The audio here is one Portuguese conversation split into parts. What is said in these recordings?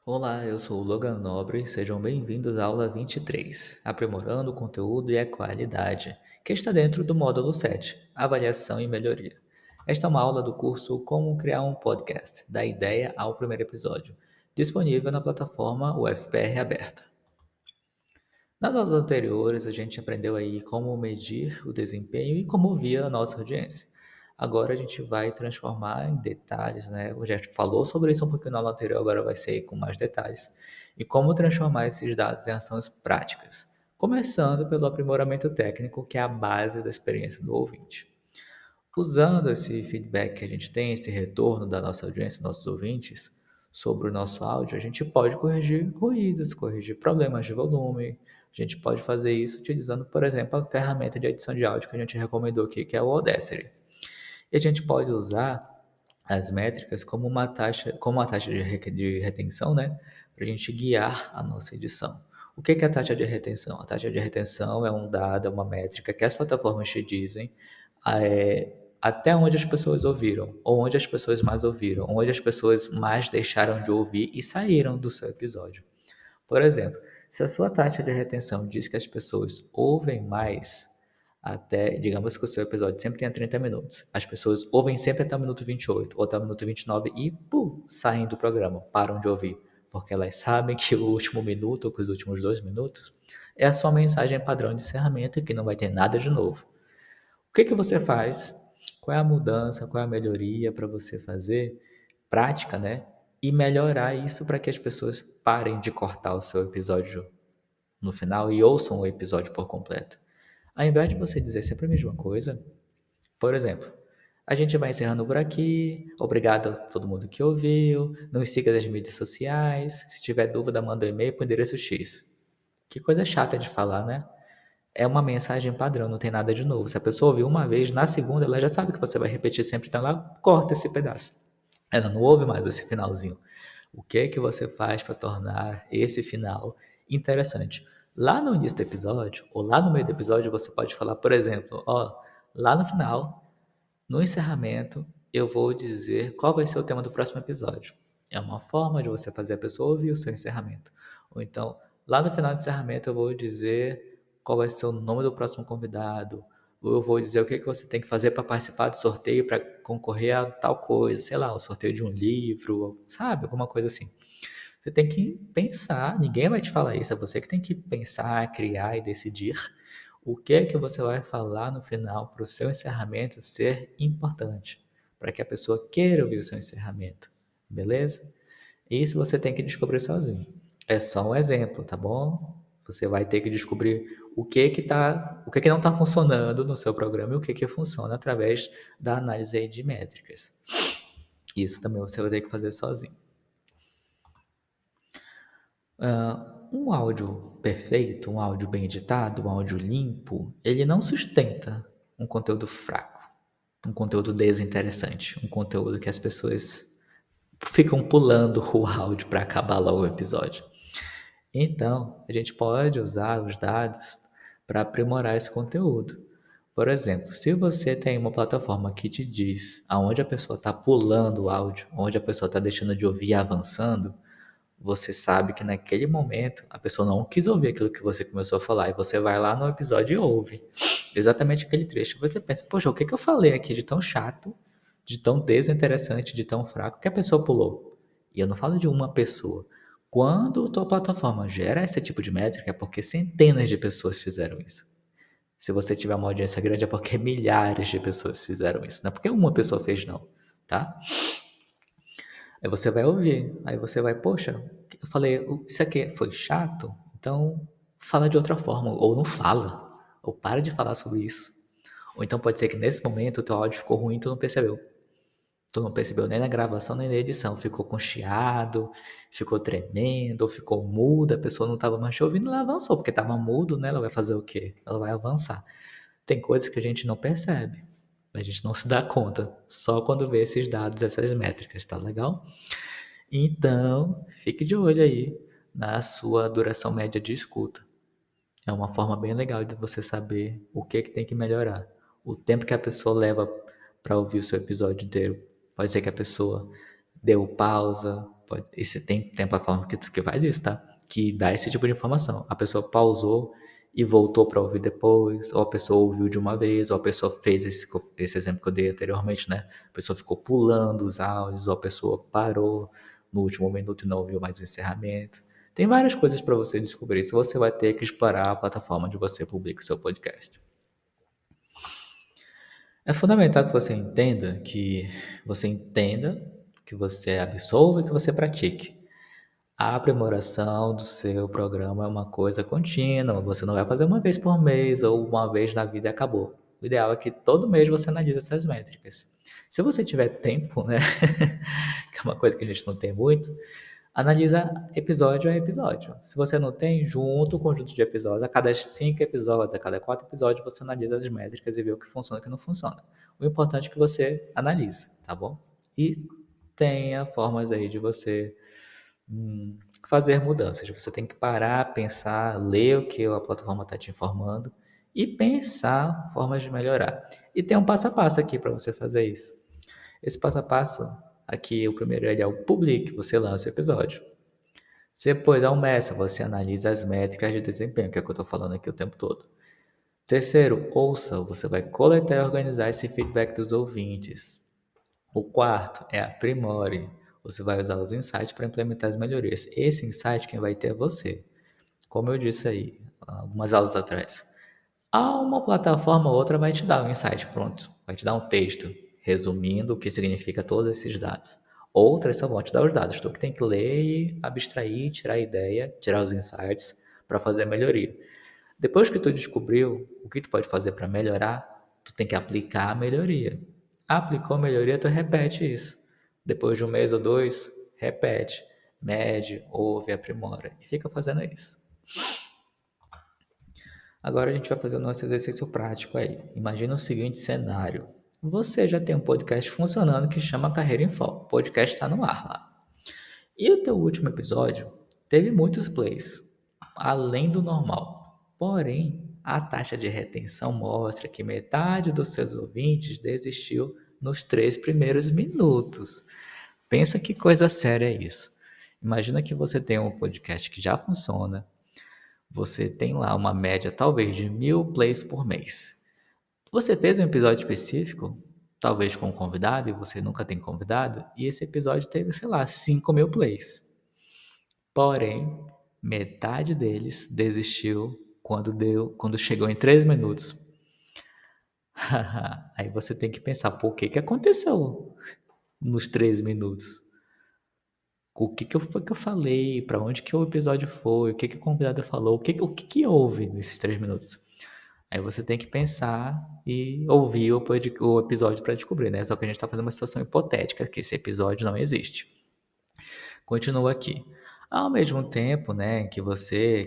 Olá, eu sou o Logan Nobre, sejam bem-vindos à aula 23, aprimorando o conteúdo e a qualidade, que está dentro do módulo 7, avaliação e melhoria. Esta é uma aula do curso Como Criar um Podcast, da ideia ao primeiro episódio, disponível na plataforma UFPR Aberta. Nas aulas anteriores, a gente aprendeu aí como medir o desempenho e como ouvir a nossa audiência. Agora a gente vai transformar em detalhes, né? O Jeff falou sobre isso um pouquinho na aula anterior, agora vai ser com mais detalhes. E como transformar esses dados em ações práticas. Começando pelo aprimoramento técnico, que é a base da experiência do ouvinte. Usando esse feedback que a gente tem, esse retorno da nossa audiência, nossos ouvintes, sobre o nosso áudio, a gente pode corrigir ruídos, corrigir problemas de volume. A gente pode fazer isso utilizando, por exemplo, a ferramenta de edição de áudio que a gente recomendou aqui, que é o Audacity. E a gente pode usar as métricas como uma taxa de retenção, né? Para a gente guiar a nossa edição. O que é a taxa de retenção? A taxa de retenção é um dado, é uma métrica que as plataformas te dizem até onde as pessoas ouviram, ou onde as pessoas mais ouviram, onde as pessoas mais deixaram de ouvir e saíram do seu episódio. Por exemplo, se a sua taxa de retenção diz que as pessoas ouvem mais até, digamos que o seu episódio sempre tenha 30 minutos, as pessoas ouvem sempre até o minuto 28 ou até o minuto 29 e, pum, saem do programa, param de ouvir, porque elas sabem que o último minuto ou que os últimos 2 minutos é a sua mensagem padrão de encerramento e que não vai ter nada de novo. O que que você faz? Qual é a mudança, qual é a melhoria para você fazer prática, né? E melhorar isso para que as pessoas parem de cortar o seu episódio no final e ouçam o episódio por completo. Ao invés de você dizer sempre a mesma coisa, por exemplo, a gente vai encerrando por aqui. Obrigado a todo mundo que ouviu. Nos siga nas mídias sociais. Se tiver dúvida, manda um e-mail para o endereço X. Que coisa chata de falar, né? É uma mensagem padrão, não tem nada de novo. Se a pessoa ouviu uma vez, na segunda ela já sabe que você vai repetir sempre, então ela corta esse pedaço. Ela não ouve mais esse finalzinho. O que é que você faz para tornar esse final interessante? Lá no início do episódio, ou lá no meio do episódio, você pode falar, por exemplo, ó, lá no final, no encerramento, eu vou dizer qual vai ser o tema do próximo episódio. É uma forma de você fazer a pessoa ouvir o seu encerramento. Ou então, lá no final do encerramento, eu vou dizer qual vai ser o nome do próximo convidado. Ou eu vou dizer o que, que você tem que fazer para participar do sorteio, para concorrer a tal coisa. Sei lá, o sorteio de um livro, sabe? Alguma coisa assim. Você tem que pensar, ninguém vai te falar isso, é você que tem que pensar, criar e decidir o que é que você vai falar no final para o seu encerramento ser importante, para que a pessoa queira ouvir o seu encerramento, beleza? Isso você tem que descobrir sozinho. É só um exemplo, tá bom? Você vai ter que descobrir o que que não está funcionando no seu programa e o que que funciona através da análise aí de métricas. Isso também você vai ter que fazer sozinho. Um áudio perfeito, um áudio bem editado, um áudio limpo, ele não sustenta um conteúdo fraco, um conteúdo desinteressante, um conteúdo que as pessoas ficam pulando o áudio para acabar logo o episódio. Então, a gente pode usar os dados para aprimorar esse conteúdo. Por exemplo, se você tem uma plataforma que te diz aonde a pessoa está pulando o áudio, onde a pessoa está deixando de ouvir e avançando, você sabe que naquele momento a pessoa não quis ouvir aquilo que você começou a falar e você vai lá no episódio e ouve exatamente aquele trecho. Você pensa, poxa, o que que eu falei aqui de tão chato, de tão desinteressante, de tão fraco que a pessoa pulou? E eu não falo de uma pessoa. Quando a tua plataforma gera esse tipo de métrica, é porque centenas de pessoas fizeram isso. Se você tiver uma audiência grande, é porque milhares de pessoas fizeram isso. Não é porque uma pessoa fez, não, tá? Aí você vai ouvir, aí você vai, poxa, eu falei, isso aqui foi chato, então fala de outra forma, ou não fala, ou para de falar sobre isso. Ou então pode ser que nesse momento o teu áudio ficou ruim e tu não percebeu. Tu não percebeu nem na gravação nem na edição, ficou com chiado, ficou tremendo, ou ficou mudo, a pessoa não estava mais te ouvindo, ela avançou, porque estava mudo, né? Ela vai fazer o quê? Ela vai avançar. Tem coisas que a gente não percebe, a gente não se dá conta, só quando vê esses dados, essas métricas, tá legal? Então, fique de olho aí na sua duração média de escuta. É uma forma bem legal de você saber o que que tem que melhorar. O tempo que a pessoa leva para ouvir o seu episódio inteiro. Pode ser que a pessoa deu pausa, E você tem plataforma que faz isso, tá? Que dá esse tipo de informação. A pessoa pausou e voltou para ouvir depois, ou a pessoa ouviu de uma vez, ou a pessoa fez esse exemplo que eu dei anteriormente, né? A pessoa ficou pulando os áudios, ou a pessoa parou no último minuto e não ouviu mais o encerramento. Tem várias coisas para você descobrir. Se você vai ter que explorar a plataforma onde você publica o seu podcast. É fundamental que você entenda, que você absorva e que você pratique. A aprimoração do seu programa é uma coisa contínua. Você não vai fazer uma vez por mês ou uma vez na vida e acabou. O ideal é que todo mês você analise essas métricas. Se você tiver tempo, né, que é uma coisa que a gente não tem muito, analisa episódio a episódio. Se você não tem, junto o conjunto de episódios, a cada 5 episódios, a cada 4 episódios, você analisa as métricas e vê o que funciona e o que não funciona. O importante é que você analise, tá bom? E tenha formas aí de você fazer mudanças. Você tem que parar, pensar, ler o que a plataforma está te informando e pensar formas de melhorar. E tem um passo a passo aqui para você fazer isso. Esse passo a passo, aqui o primeiro ele é o publique, você lança o episódio. Depois começa, você analisa as métricas de desempenho, que é o que eu estou falando aqui o tempo todo. Terceiro, ouça, você vai coletar e organizar esse feedback dos ouvintes. O quarto é aprimore. Você vai usar os insights para implementar as melhorias. Esse insight quem vai ter é você. Como eu disse aí, algumas aulas atrás. Uma plataforma ou outra vai te dar um insight pronto. Vai te dar um texto resumindo o que significa todos esses dados. Outras só vão te dar os dados. Tu que tem que ler e abstrair, tirar a ideia, tirar os insights para fazer a melhoria. Depois que tu descobriu o que tu pode fazer para melhorar, tu tem que aplicar a melhoria. Aplicou a melhoria, tu repete isso. Depois de um mês ou dois, repete, mede, ouve, aprimora. E fica fazendo isso. Agora a gente vai fazer o nosso exercício prático aí. Imagina o seguinte cenário. Você já tem um podcast funcionando que chama Carreira em Foco. O podcast está no ar lá. E o teu último episódio teve muitos plays, além do normal. Porém, a taxa de retenção mostra que metade dos seus ouvintes desistiu nos 3 primeiros minutos. Pensa que coisa séria é isso. Imagina que você tem um podcast que já funciona, você tem lá uma média talvez de 1.000 plays por mês. Você fez um episódio específico, talvez com um convidado, e você nunca tem convidado, e esse episódio teve, sei lá, 5.000 plays. Porém, metade deles desistiu quando chegou em 3 minutos. Aí você tem que pensar, por que aconteceu nos 3 minutos? O que foi que eu falei? Para onde que o episódio foi? O que o convidado falou? O que houve nesses 3 minutos? Aí você tem que pensar e ouvir o episódio para descobrir, né? Só que a gente está fazendo uma situação hipotética, que esse episódio não existe. Continua aqui. Ao mesmo tempo, né, que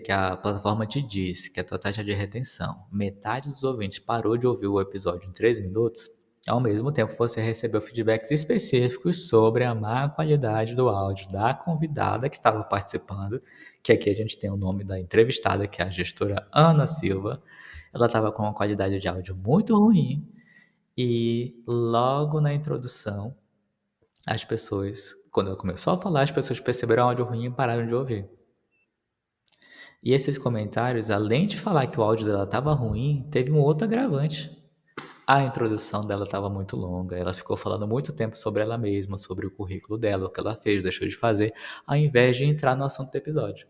a plataforma te diz que a tua taxa de retenção, metade dos ouvintes parou de ouvir o episódio em 3 minutos, ao mesmo tempo você recebeu feedbacks específicos sobre a má qualidade do áudio da convidada que estava participando, que aqui a gente tem o nome da entrevistada, que é a gestora Ana Silva. Ela estava com uma qualidade de áudio muito ruim e logo na introdução as pessoas, quando ela começou a falar, as pessoas perceberam o áudio ruim e pararam de ouvir. E esses comentários, além de falar que o áudio dela estava ruim, teve um outro agravante. A introdução dela estava muito longa, ela ficou falando muito tempo sobre ela mesma, sobre o currículo dela, o que ela fez, deixou de fazer, ao invés de entrar no assunto do episódio.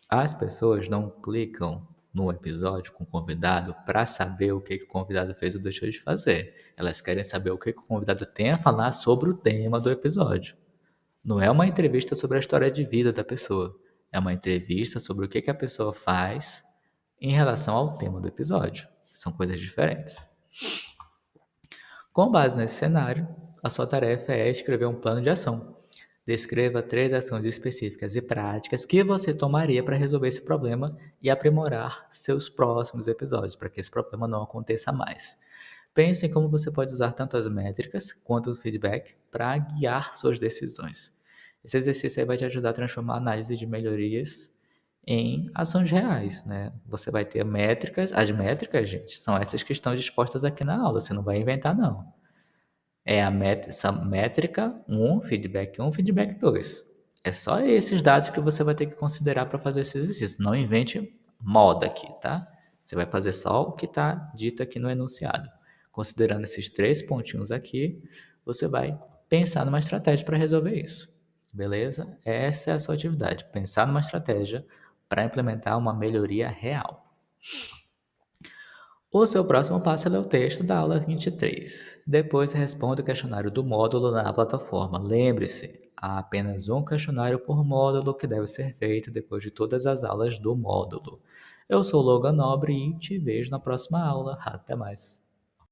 As pessoas não clicam no episódio com o convidado para saber o que o convidado fez ou deixou de fazer. Elas querem saber o que o convidado tem a falar sobre o tema do episódio. Não é uma entrevista sobre a história de vida da pessoa. É uma entrevista sobre o que a pessoa faz em relação ao tema do episódio. São coisas diferentes. Com base nesse cenário, a sua tarefa é escrever um plano de ação. Descreva 3 ações específicas e práticas que você tomaria para resolver esse problema e aprimorar seus próximos episódios, para que esse problema não aconteça mais. Pense em como você pode usar tanto as métricas quanto o feedback para guiar suas decisões. Esse exercício aí vai te ajudar a transformar a análise de melhorias em ações reais, né? Você vai ter métricas, as métricas, gente, são essas que estão dispostas aqui na aula, você não vai inventar, não. É essa métrica um, feedback 2. É só esses dados que você vai ter que considerar para fazer esse exercício. Não invente moda aqui, tá? Você vai fazer só o que está dito aqui no enunciado. Considerando esses 3 pontinhos aqui, você vai pensar numa estratégia para resolver isso. Beleza? Essa é a sua atividade. Pensar numa estratégia para implementar uma melhoria real. O seu próximo passo é ler o texto da aula 23. Depois responda o questionário do módulo na plataforma. Lembre-se, há apenas um questionário por módulo que deve ser feito depois de todas as aulas do módulo. Eu sou Logan Nobre e te vejo na próxima aula. Até mais.